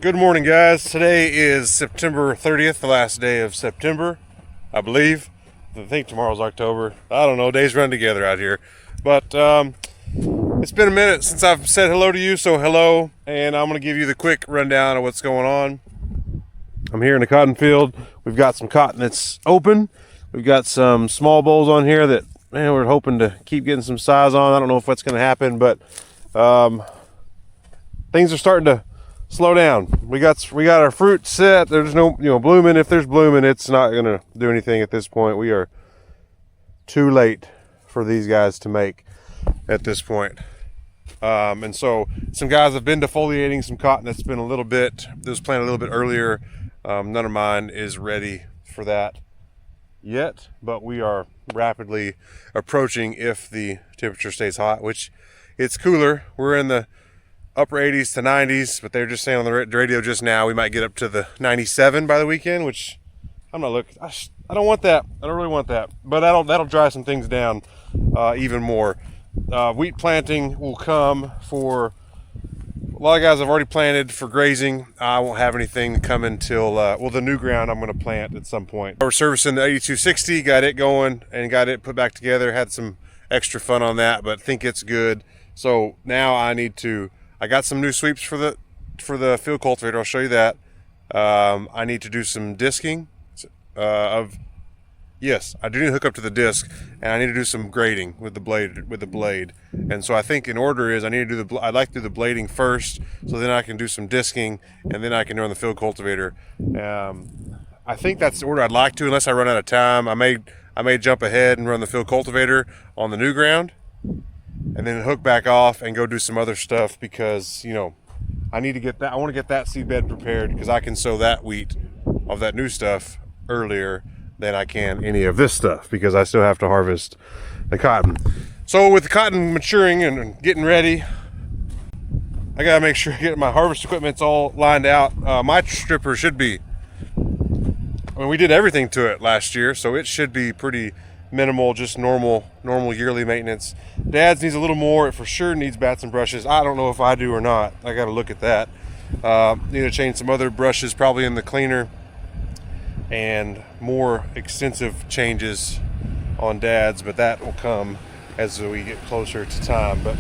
Good morning, guys. Today is September 30th, the last day of September, I believe. I think tomorrow's October. I don't know. Days run together out here. But it's been a minute since I've said hello to you, so hello. And I'm going to give you the quick rundown of what's going on. I'm here in the cotton field. We've got some cotton that's open. We've got some small bowls on here that, man, we're hoping to keep getting some size on. I don't know if that's going to happen, but things are starting to slow down. We got our fruit set. There's no, blooming. If there's blooming, it's not going to do anything at this point. We are too late for these guys to make at this point. And so some guys have been defoliating some cotton that's been a little bit, that was planted a little bit earlier. None of mine is ready for that yet, but we are rapidly approaching if the temperature stays hot, which it's cooler. We're in the upper 80s to 90s, but they're just saying on the radio just now we might get up to the 97 by the weekend, which I'm not looking. I don't want that. I don't really want that, but that'll dry some things down even more. Wheat planting will come for a lot of guys. I've already planted for grazing. I won't have anything come until the new ground I'm going to plant at some point. We're servicing the 8260, got it going and got it put back together. Had some extra fun on that, but think it's good. So now I got some new sweeps for the field cultivator. I'll show you that. I need to do some disking yes, I do need to hook up to the disc, and I need to do some grading with the blade. And so I think in order is I'd like to do the blading first, so then I can do some disking, and then I can run the field cultivator. I think that's the order I'd like to, unless I run out of time. I may jump ahead and run the field cultivator on the new ground, and then hook back off and go do some other stuff, because I need to get that. I want to get that seed bed prepared, because I can sow that wheat of that new stuff earlier than I can any of this stuff, because I still have to harvest the cotton. So with the cotton maturing and getting ready, I gotta make sure I get my harvest equipment's all lined out. My stripper should be, we did everything to it last year, so it should be pretty minimal, just normal yearly maintenance. Dad's needs a little more. It for sure needs bats and brushes. I don't know if I do or not. I got to look at that. Need to change some other brushes, probably in the cleaner, and more extensive changes on Dad's, but that will come as we get closer to time. But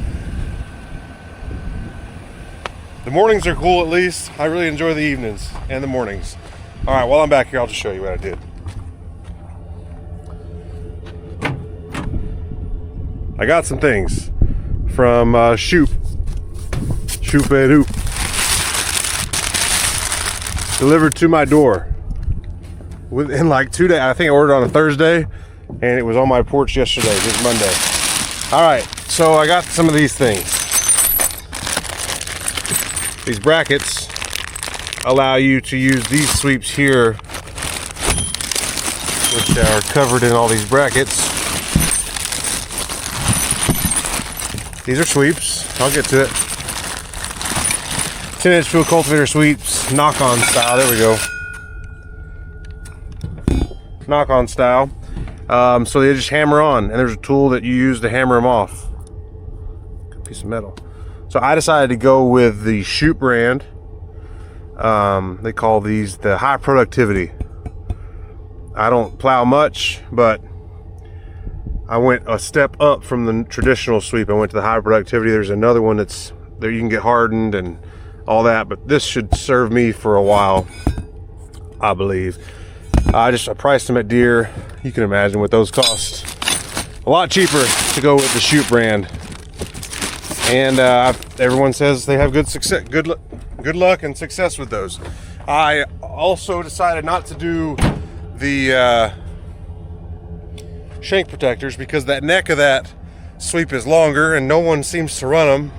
the mornings are cool, at least. I really enjoy the evenings and the mornings. All right, while I'm back here, I'll just show you what I did. I got some things from Shoop Hoop delivered to my door within like 2 days. I think I ordered on a Thursday, and it was on my porch yesterday. It's Monday. All right, so I got some of these things. These brackets allow you to use these sweeps here, which are covered in all these brackets. These are sweeps. I'll get to it. 10-inch field cultivator sweeps, knock-on style. There we go. Knock-on style. So they just hammer on, and there's a tool that you use to hammer them off. Good piece of metal. So I decided to go with the Shoop brand. They call these the high productivity. I don't plow much, but I went a step up from the traditional sweep. I went to the high productivity. There's another one that's there, you can get hardened and all that, but this should serve me for a while, I believe. I priced them at Deere. You can imagine what those cost. A lot cheaper to go with the Shoop brand. And everyone says they have good success, good luck and success with those. I also decided not to do the shank protectors, because that neck of that sweep is longer and no one seems to run them.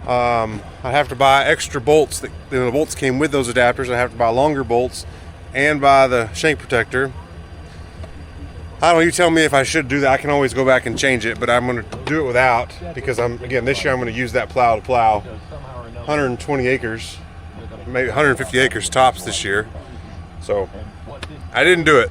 I have to buy extra bolts. The bolts came with those adapters. I have to buy longer bolts and buy the shank protector. I don't know, you tell me if I should do that. I can always go back and change it, but I'm going to do it without, because this year I'm going to use that plow to plow 120 acres, maybe 150 acres tops this year. So I didn't do it.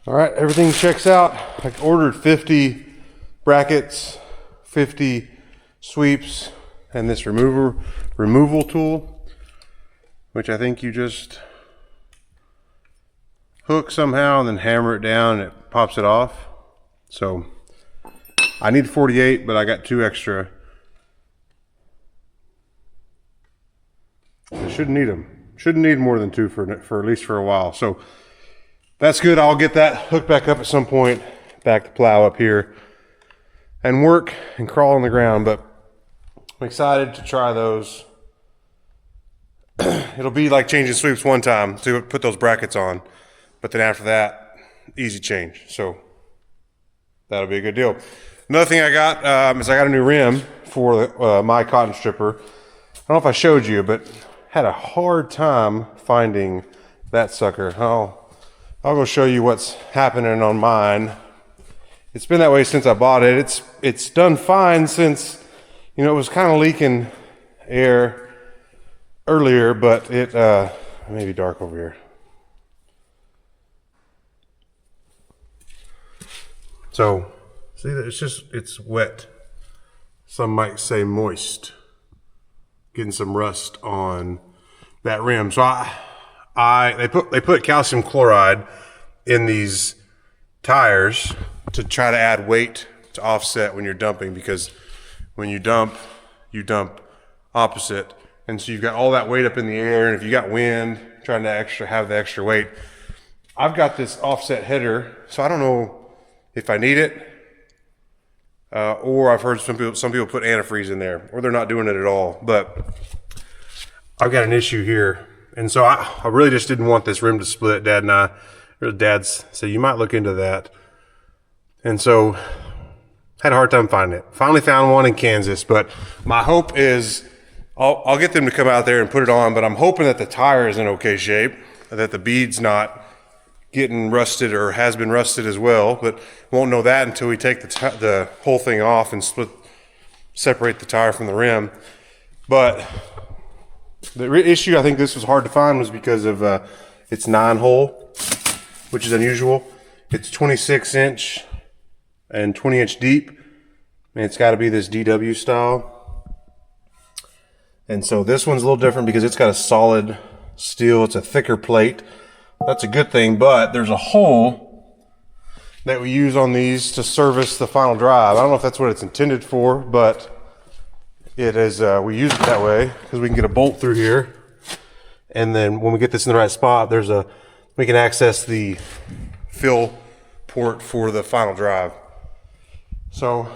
All right, everything checks out. I ordered 50 brackets, 50 sweeps, and this removal tool, which I think you just hook somehow and then hammer it down and it pops it off. So I need 48, but I got 2 extra. I shouldn't need them. Shouldn't need more than 2 for at least for a while. So that's good. I'll get that hooked back up at some point, back to plow up here and work and crawl on the ground. But I'm excited to try those. It'll be like changing sweeps one time to put those brackets on, but then after that, easy change. So that'll be a good deal. Another thing I got is I got a new rim for my cotton stripper. I don't know if I showed you, but had a hard time finding that sucker. I'll go show you what's happening on mine. It's been that way since I bought it. It's done fine since, you know, it was kind of leaking air earlier, but it may be dark over here. So see that it's wet. Some might say moist. Getting some rust on that rim. So they put calcium chloride in these tires to try to add weight to offset when you're dumping, because when you dump opposite, and so you've got all that weight up in the air, and if you got wind, trying to have the extra weight. I've got this offset header, so I don't know if I need it, or I've heard some people put antifreeze in there, or they're not doing it at all. But I've got an issue here. And so I really just didn't want this rim to split. Dad's said, you might look into that. And so had a hard time finding it. Finally found one in Kansas, but my hope is I'll get them to come out there and put it on, but I'm hoping that the tire is in okay shape, that the bead's not getting rusted or has been rusted as well, but won't know that until we take the whole thing off and separate the tire from the rim. But the issue, I think this was hard to find, was because of it's 9-hole, which is unusual. It's 26-inch and 20-inch deep, and it's got to be this DW style. And so this one's a little different because it's got a solid steel. It's a thicker plate. That's a good thing, but there's a hole that we use on these to service the final drive. I don't know if that's what it's intended for, but it is, we use it that way because we can get a bolt through here. And then when we get this in the right spot, we can access the fill port for the final drive. So,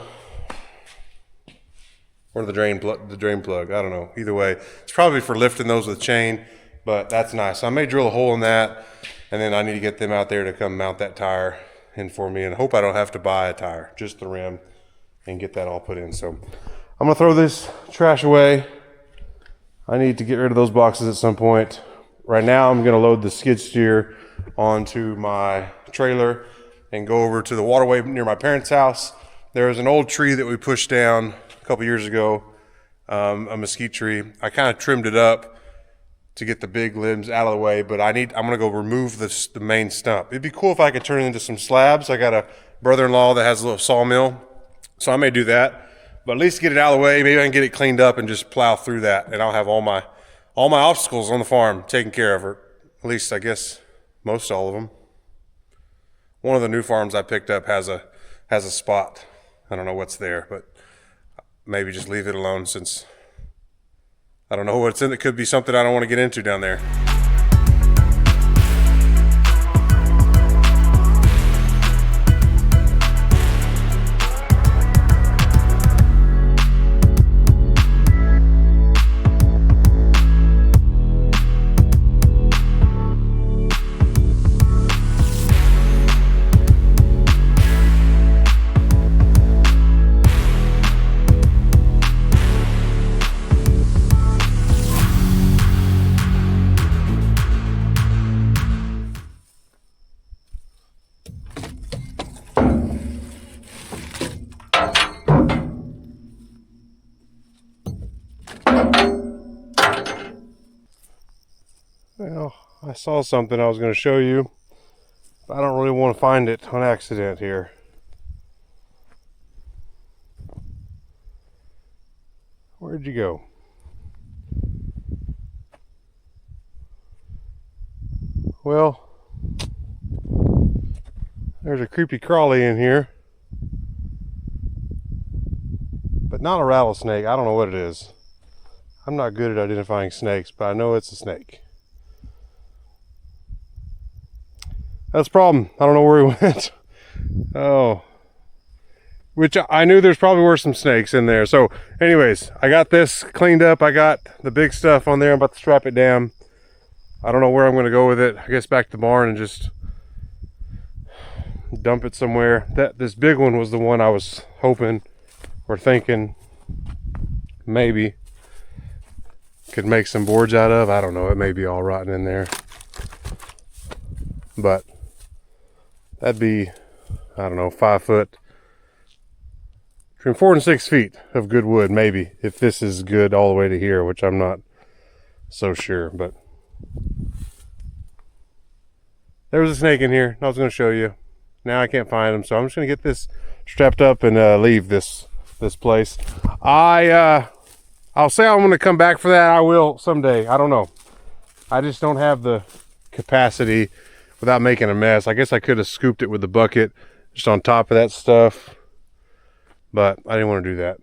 or the drain plug, I don't know. Either way, it's probably for lifting those with chain, but that's nice. So I may drill a hole in that, and then I need to get them out there to come mount that tire in for me, and hope I don't have to buy a tire, just the rim, and get that all put in. So I'm gonna throw this trash away. I need to get rid of those boxes at some point. Right now I'm gonna load the skid steer onto my trailer and go over to the waterway near my parents' house. There was an old tree that we pushed down a couple years ago, a mesquite tree. I kind of trimmed it up to get the big limbs out of the way, but I'm gonna go remove the main stump. It'd be cool if I could turn it into some slabs. I got a brother-in-law that has a little sawmill, so I may do that. But at least get it out of the way. Maybe I can get it cleaned up and just plow through that, and I'll have all my obstacles on the farm taken care of, or at least I guess most all of them. One of the new farms I picked up has a spot. I don't know what's there, but maybe just leave it alone, since I don't know what's in it. Could be something I don't want to get into down there. Oh, I saw something I was going to show you. But I don't really want to find it on accident here. Where'd you go? Well, there's a creepy crawly in here. But not a rattlesnake. I don't know what it is. I'm not good at identifying snakes, but I know it's a snake. That's the problem. I don't know where he went. Oh. Which I knew there's probably were some snakes in there. So anyways, I got this cleaned up. I got the big stuff on there. I'm about to strap it down. I don't know where I'm going to go with it. I guess back to the barn and just dump it somewhere. This big one was the one I was hoping or thinking maybe could make some boards out of. I don't know. It may be all rotten in there. But that'd be, I don't know, 5 foot. Between 4 and 6 feet of good wood, maybe, if this is good all the way to here, which I'm not so sure, but there was a snake in here. I was going to show you. Now I can't find him, so I'm just going to get this strapped up and leave this place. I'll say I'm going to come back for that. I will someday. I don't know. I just don't have the capacity without making a mess. I guess I could have scooped it with the bucket just on top of that stuff, but I didn't want to do that.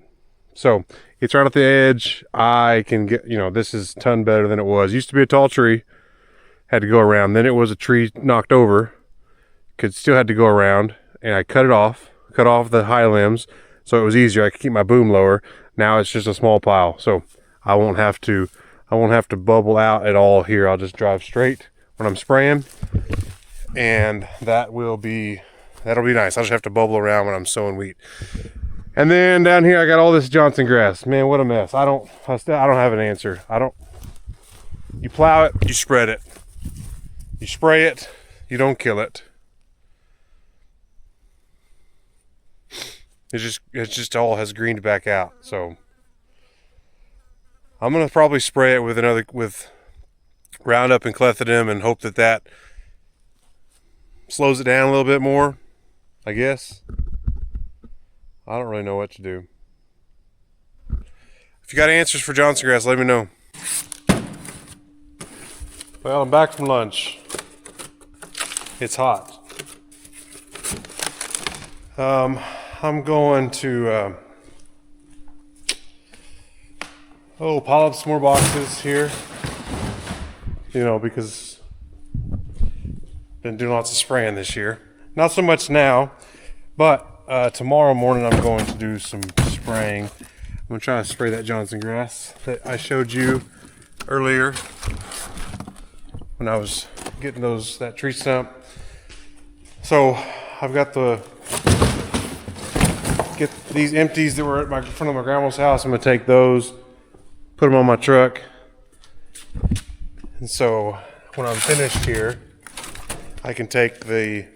So it's right at the edge. I can get, this is a ton better than it was. It used to be a tall tree. Had to go around. Then it was a tree knocked over. Still had to go around, and I cut off the high limbs, so it was easier. I could keep my boom lower. Now it's just a small pile, so I won't have to bubble out at all here. I'll just drive straight when I'm spraying, and that'll be nice. I'll just have to bubble around when I'm sowing wheat. And then down here I got all this Johnson grass. Man, what a mess. I don't have an answer. You plow it, you spread it. You spray it, you don't kill it. It just all has greened back out. So I'm gonna probably spray it with Roundup and clethodim and hope that slows it down a little bit more, I guess. I don't really know what to do. If you got answers for Johnson grass, let me know. Well, I'm back from lunch. It's hot. I'm going to pile up some more boxes here. Because been doing lots of spraying this year. Not so much now, but tomorrow morning I'm going to do some spraying. I'm gonna try to spray that Johnson grass that I showed you earlier when I was getting that tree stump. So I've got get these empties that were at front of my grandma's house. I'm gonna take those, put them on my truck. And so when I'm finished here, I can take the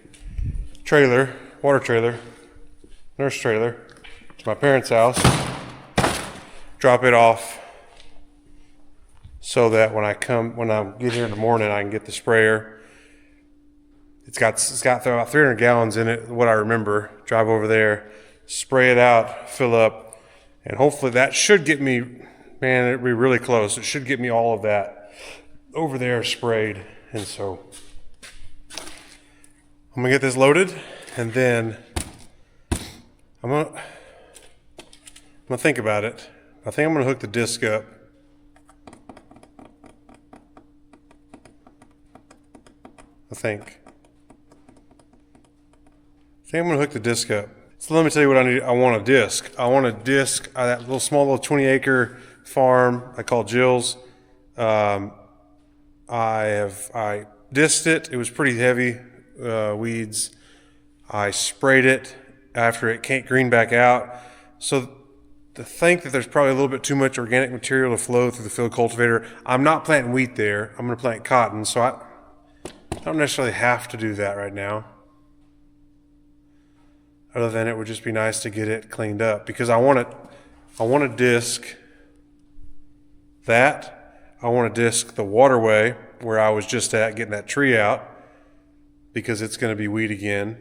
water trailer, nurse trailer, to my parents' house, drop it off so that when I get here in the morning, I can get the sprayer. It's got about 300 gallons in it, what I remember. Drive over there, spray it out, fill up, and hopefully that should get me, man, it'd be really close. It should get me all of that over there sprayed. And so I'm gonna get this loaded, and then I'm gonna think about it. I think I'm gonna hook the disc up. I think I'm gonna hook the disc up. So let me tell you what I need. I want a disc. That little small 20-acre farm I call Jill's. I disced it. It was pretty heavy weeds. I sprayed it after it can't green back out. So to think that there's probably a little bit too much organic material to flow through the field cultivator. I'm not planting wheat there. I'm going to plant cotton, so I don't necessarily have to do that right now. Other than it would just be nice to get it cleaned up, because I want to disc that. I want to disc the waterway, where I was just at, getting that tree out, because it's going to be weed again.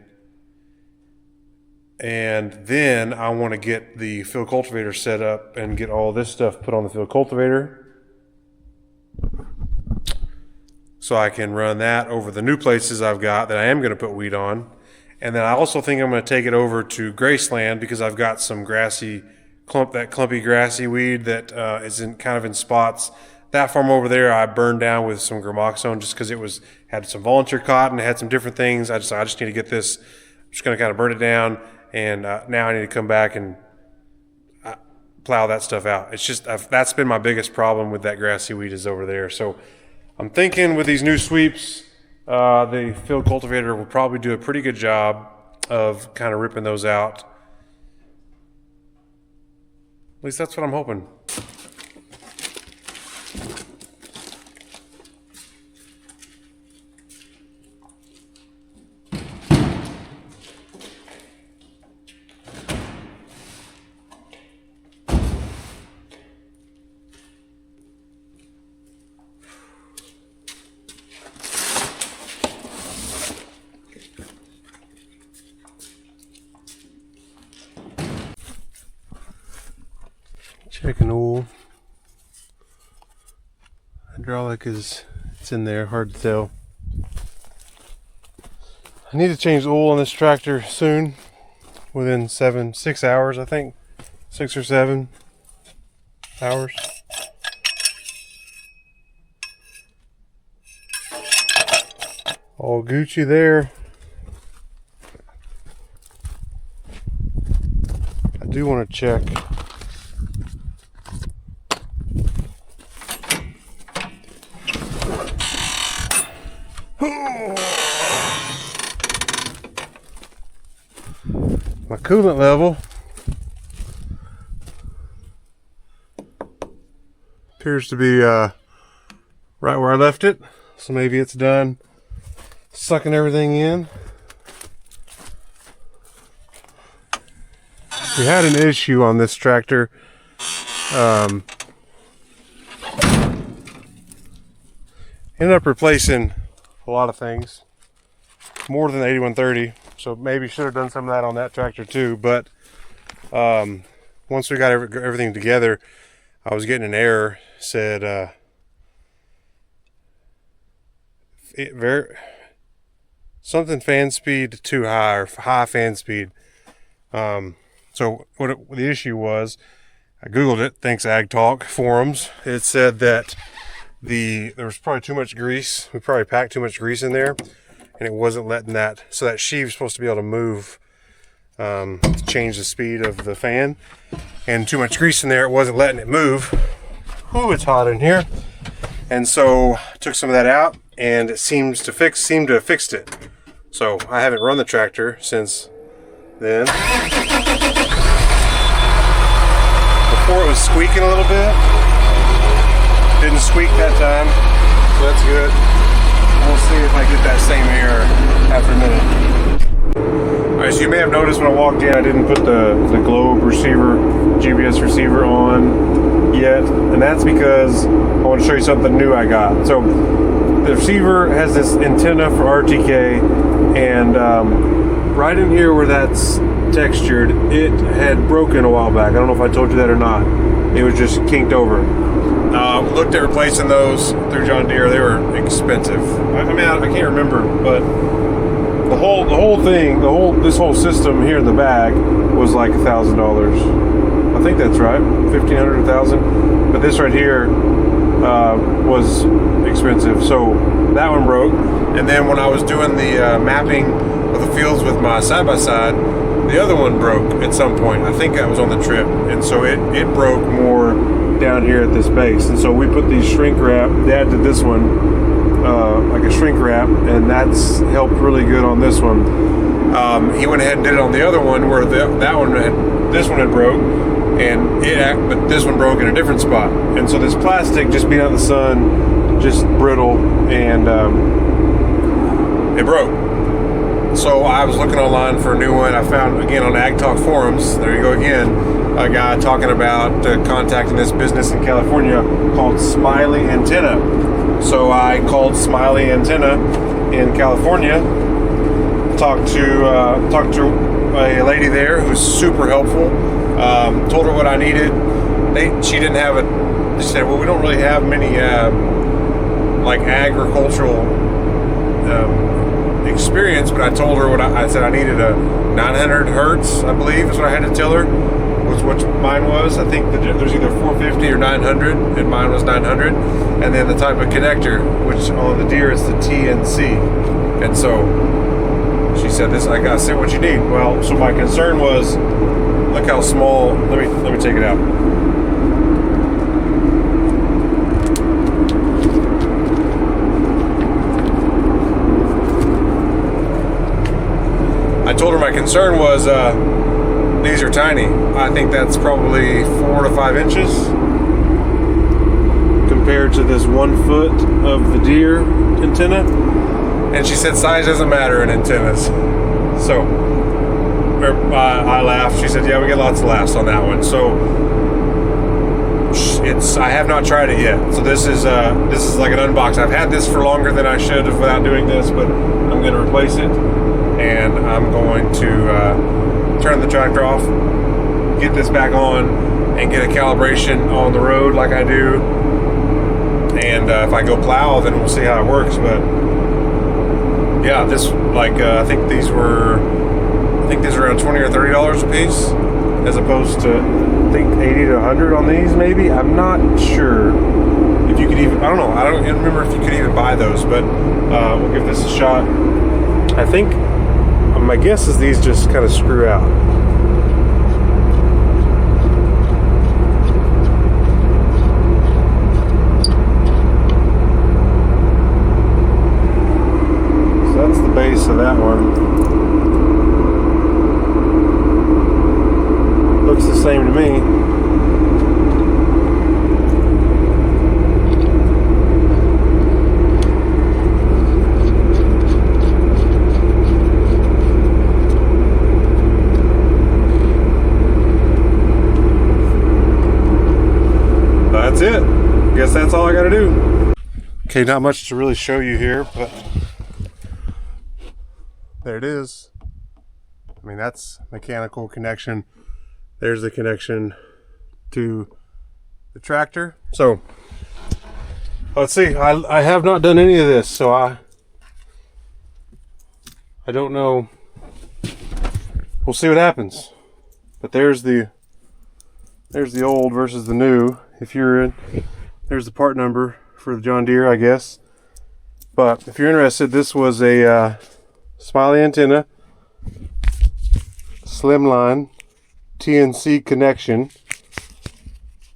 And then I want to get the field cultivator set up and get all this stuff put on the field cultivator, so I can run that over the new places I've got that I am going to put weed on. And then I also think I'm going to take it over to Graceland, because I've got some grassy, clumpy grassy weed that is kind of in spots. That farm over there I burned down with some gramoxone just because it had some volunteer cotton, it had some different things. I just need to get this. I'm just going to kind of burn it down, and now I need to come back and plow that stuff out. It's just that's been my biggest problem with that grassy weed, is over there. So I'm thinking with these new sweeps, the field cultivator will probably do a pretty good job of kind of ripping those out. At least that's what I'm hoping. Checking oil. Hydraulic it's in there, hard to tell. I need to change the oil on this tractor soon, within 6 hours, I think. 6 or 7 hours. All Gucci there. I do want to check my coolant level. Appears to be right where I left it, so maybe it's done sucking everything in. We had an issue on this tractor. Ended up replacing a lot of things, more than the 8130, so maybe should have done some of that on that tractor too. But once we got everything together, I was getting an error. Said something fan speed too high, or high fan speed. So the issue was, I googled it, thanks Ag Talk forums. It said that there was probably too much grease. We probably packed too much grease in there, and it wasn't letting that. So that sheave's supposed to be able to move, to change the speed of the fan, and too much grease in there, it wasn't letting it move. Ooh, it's hot in here. And so took some of that out, and it seemed to have fixed it. So I haven't run the tractor since then. Before it was squeaking a little bit. Didn't squeak that time, so that's good. We'll see if I get that same error after a minute. Alright, so you may have noticed when I walked in, I didn't put the globe receiver, GPS receiver on yet, and that's because I want to show you something new I got. So the receiver has this antenna for RTK, and right in here where that's textured, it had broken a while back. I don't know if I told you that or not. It was just kinked over. Looked at replacing those through John Deere. They were expensive. I mean, I can't remember, but the whole thing, this whole system here in the bag was like $1,000. I think that's right, $1,500, $1,000. But this right here was expensive, so that one broke. And then when I was doing the mapping of the fields with my side-by-side, the other one broke at some point. I think that was on the trip, and so it broke more down here at this base. And so we put these shrink wrap. Dad did this one, like a shrink wrap, and that's helped really good on this one. He went ahead and did it on the other one where this one had broke, but this one broke in a different spot. And so this plastic, just being out in the sun, just brittle, and it broke. So I was looking online for a new one. I found, again, on Ag Talk forums, there you go again, a guy talking about contacting this business in California called Smiley Antenna. So I called Smiley Antenna in California, talked to a lady there who's super helpful, told her what I needed. She didn't have she said, well, we don't really have many like agricultural experience, but I told her what I said I needed a 900 hertz, I believe is what I had to tell her, which mine was. I think there's either 450 or 900, and mine was 900. And then the type of connector, which on the deer is the TNC. And so she said, "This, I said what you need." Well, so my concern was, look how small. Let me take it out. I told her my concern was these are tiny. I think that's probably 4 to 5 inches compared to this 1 foot of the deer antenna. And she said size doesn't matter in antennas. So I laughed. She said, yeah, we get lots of laughs on that one. So I have not tried it yet. So this is like an unbox. I've had this for longer than I should have without doing this, but I'm going to replace it. And I'm going to turn the tractor off, get this back on, and get a calibration on the road like I do. And if I go plow, then we'll see how it works. But yeah, this I think these were around $20 or $30 a piece, as opposed to I think 80 to 100 on these. Maybe, I'm not sure if you could even. I don't know. I don't remember if you could even buy those. But we'll give this a shot. I think. My guess is these just kind of screw out. So that's the base of that one. Looks the same to me. That's it. Guess that's all I gotta do. Okay, not much to really show you here, but there it is. I mean, that's mechanical connection. There's the connection to the tractor. So let's see. I have not done any of this, so I don't know. We'll see what happens. But there's the old versus the new. If you're in, there's the part number for the John Deere, I guess. But if you're interested, this was a Smiley antenna, slimline, TNC connection,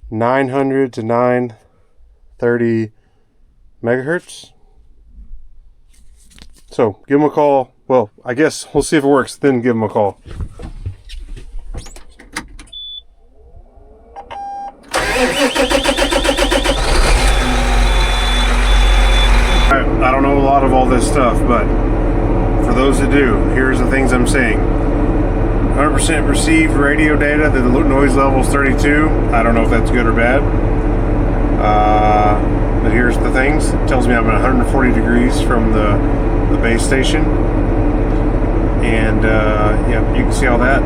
900 to 930 megahertz. So give them a call. Well, I guess we'll see if it works, then give them a call. I don't know a lot of all this stuff, but for those that do, here's the things I'm saying. 100% received radio data, the noise level is 32. I don't know if that's good or bad. But here's the things. It tells me I'm at 140 degrees from the base station. And yeah, you can see all that.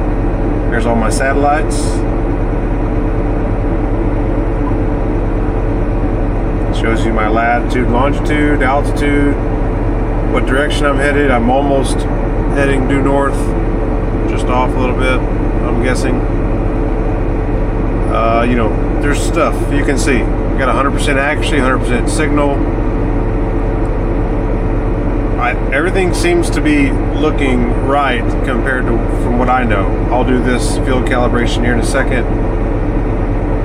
There's all my satellites. Shows you my latitude, longitude, altitude, what direction I'm headed. I'm almost heading due north, just off a little bit, I'm guessing. You know, there's stuff you can see. We got 100% accuracy, 100% signal. Everything seems to be looking right compared to from what I know. I'll do this field calibration here in a second,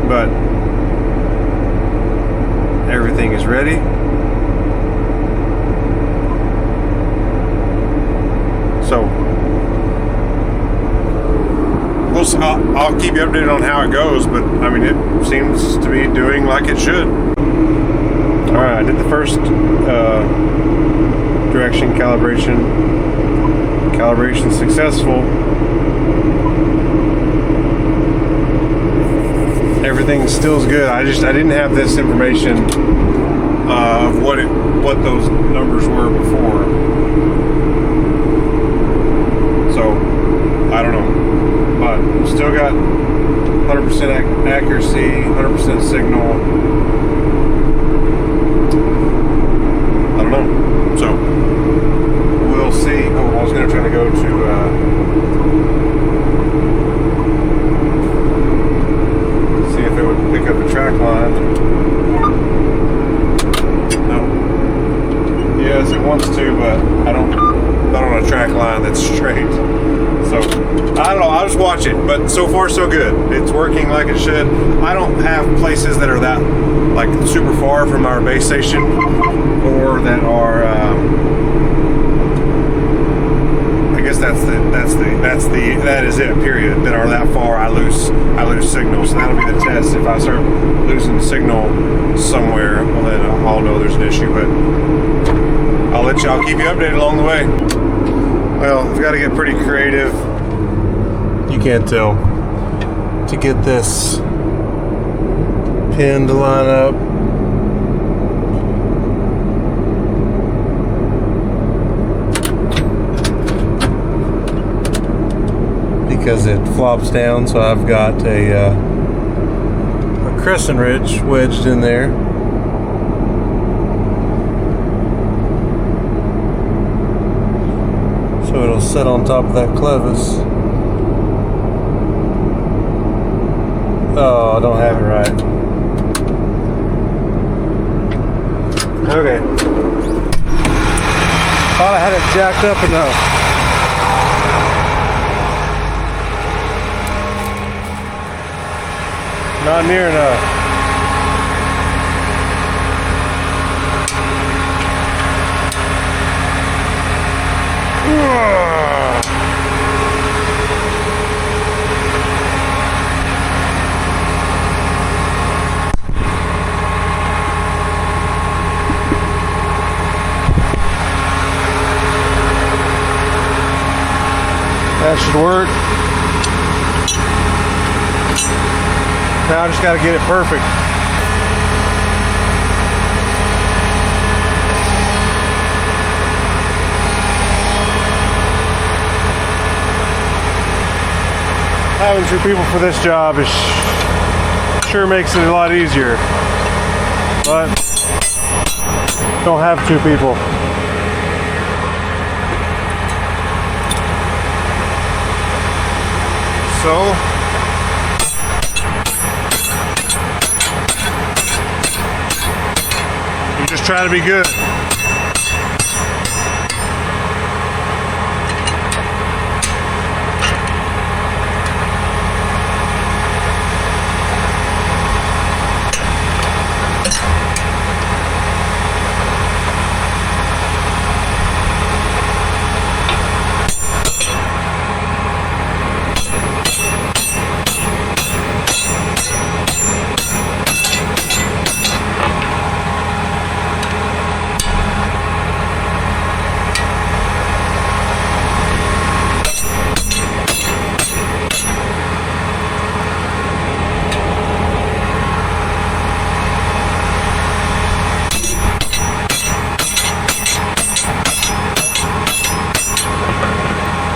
but everything is ready. So I'll keep you updated on how it goes, but I mean, it seems to be doing like it should. All right, I did the first direction calibration. Calibration successful. Everything still is good. I didn't have this information of what those numbers were before. So I don't know, but still got 100% accuracy, 100% signal. I don't know. So we'll see. Oh, I was going to try to go to see if it would pick up a track line. No. Yes, it wants to, but I don't. Not on a track line that's straight. So I don't know. I'll just watch it. But so far, so good. It's working like it should. I don't have places that are that like super far from our base station, or that are. I guess that is it. Period. That are that far, I lose signal. So that'll be the test. If I start losing signal somewhere, well then I'll know there's an issue. But I'll keep you updated along the way. Well, I've got to get pretty creative. You can't tell. To get this pin to line up. Because it flops down, so I've got a crescent wrench wedged in there. So it'll sit on top of that clevis. Oh, I don't have it right. Okay. Thought I had it jacked up enough. Not near enough. That should work. Now I just got to get it perfect. Having two people for this job is sure makes it a lot easier, but don't have two people. So you just try to be good.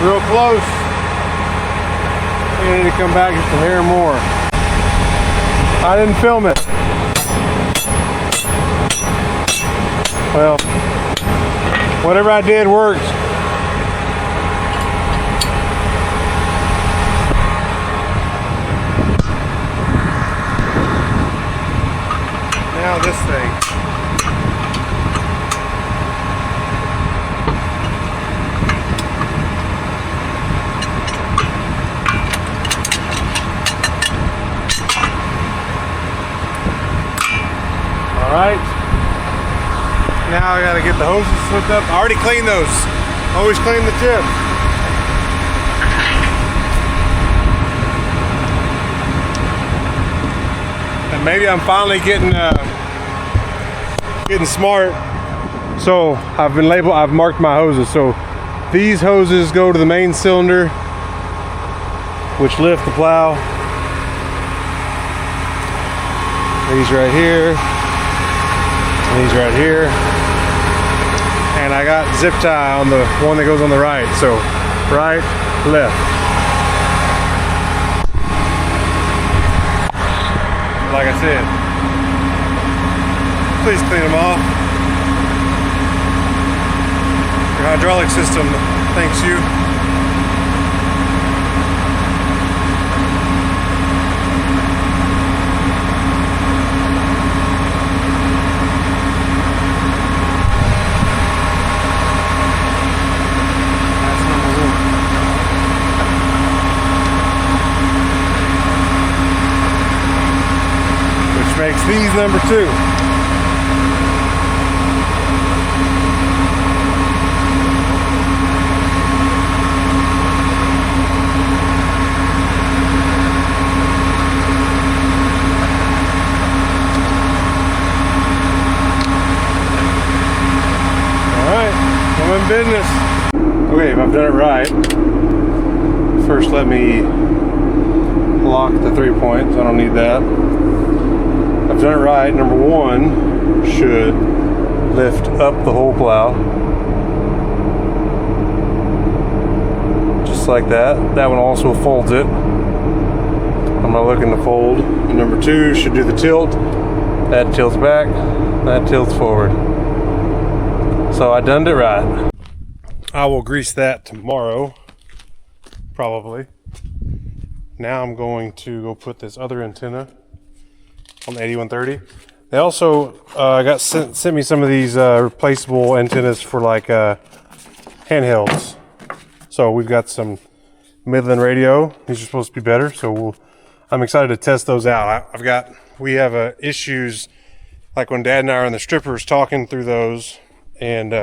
Real close. I need to come back just a hair more. I didn't film it. Well, whatever I did worked. Now this thing. Alright, now I gotta get the hoses slipped up. I already cleaned those. Always clean the tip. And maybe I'm finally getting smart. So I've marked my hoses. So these hoses go to the main cylinder, which lift the plow. These right here These right here. And I got zip tie on the one that goes on the right. So right, left. Like I said, please clean them off. Your hydraulic system thanks you. Makes these number 2. Alright, I'm in business. Okay, if I've done it right, first let me lock the 3 points. I don't need that. I've done it right. Number 1 should lift up the whole plow. Just like that. That one also folds it. I'm not looking to fold. And number 2 should do the tilt. That tilts back. That tilts forward. So I done it right. I will grease that tomorrow. Probably. Now I'm going to go put this other antenna on the 8130. They also sent me some of these replaceable antennas for like handhelds. So we've got some Midland radio. These are supposed to be better. So I'm excited to test those out. We have issues like when Dad and I are in the strippers talking through those, and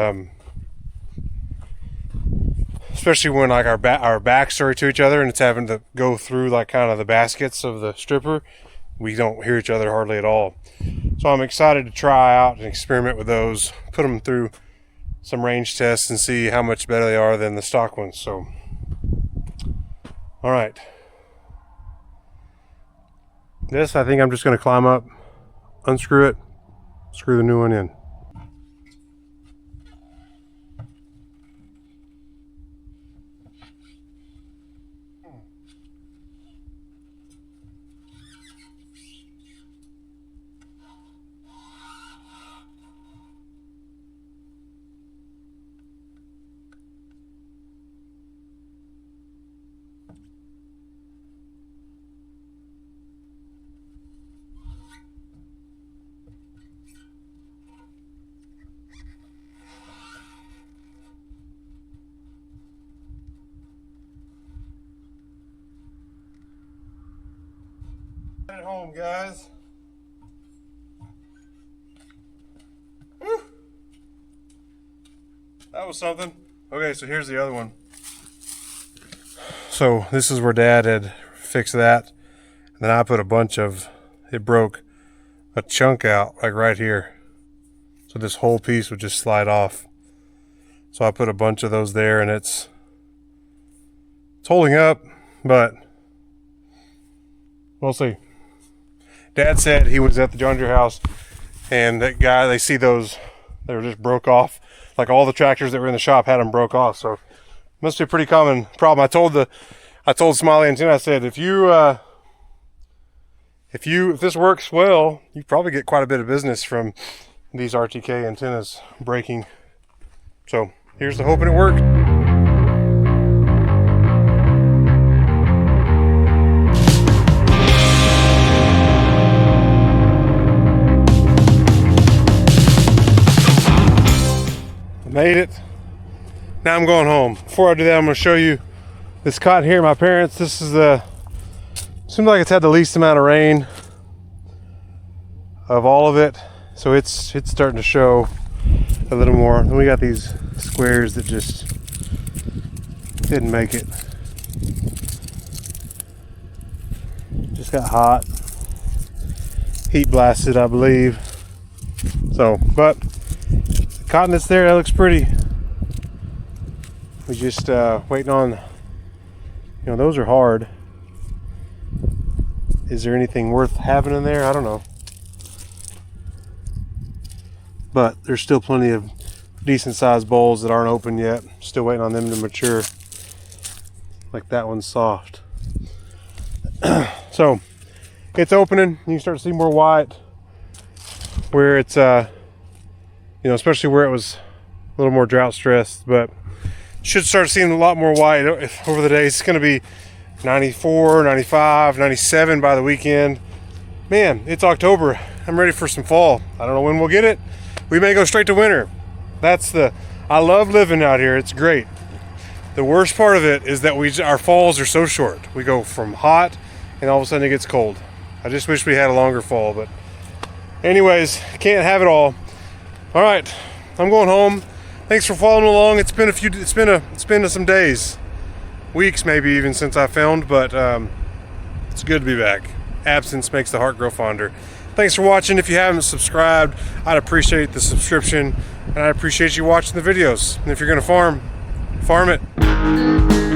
especially when like our backs are to each other and it's having to go through like kind of the baskets of the stripper. We don't hear each other hardly at all. So I'm excited to try out and experiment with those, put them through some range tests and see how much better they are than the stock ones. So, all right. This, I think I'm just gonna climb up, unscrew it, screw the new one in. At home, guys. Woo. That was something. Okay, so here's the other one. So this is where Dad had fixed that. And then I put a bunch of, it broke a chunk out like right here. So this whole piece would just slide off. So I put a bunch of those there, and it's holding up, but we'll see. Dad said he was at the John Deere house, and that guy, they see those, they were just broke off. Like all the tractors that were in the shop had them broke off. So it must be a pretty common problem. I told Smiley and Tina, I said, if this works well, you probably get quite a bit of business from these RTK antennas breaking. So here's to hoping it works. Made it. Now I'm going home. Before I do that, I'm going to show you this cotton here. My parents, this is seems like it's had the least amount of rain of all of it, so it's starting to show a little more. Then we got these squares that just didn't make it. Just got hot, heat blasted, I believe. So, but cotton that's there, that looks pretty. We just waiting on, those are hard. Is there anything worth having in there? I don't know. but there's still plenty of decent sized bowls that aren't open yet. Still waiting on them to mature. Like that one's soft. So it's opening. You can start to see more white where it's you know, especially where it was a little more drought stressed, but should start seeing a lot more white over the days. It's going to be 94, 95, 97 by the weekend. Man, it's October. I'm ready for some fall. I don't know when we'll get it. We may go straight to winter. I love living out here. It's great. The worst part of it is that our falls are so short. We go from hot and all of a sudden it gets cold. I just wish we had a longer fall, but anyways, can't have it all. All right, I'm going home. Thanks for following along. It's been some days, weeks maybe even since I filmed, but it's good to be back. Absence makes the heart grow fonder. Thanks for watching. If you haven't subscribed, I'd appreciate the subscription, and I appreciate you watching the videos. And if you're gonna farm it.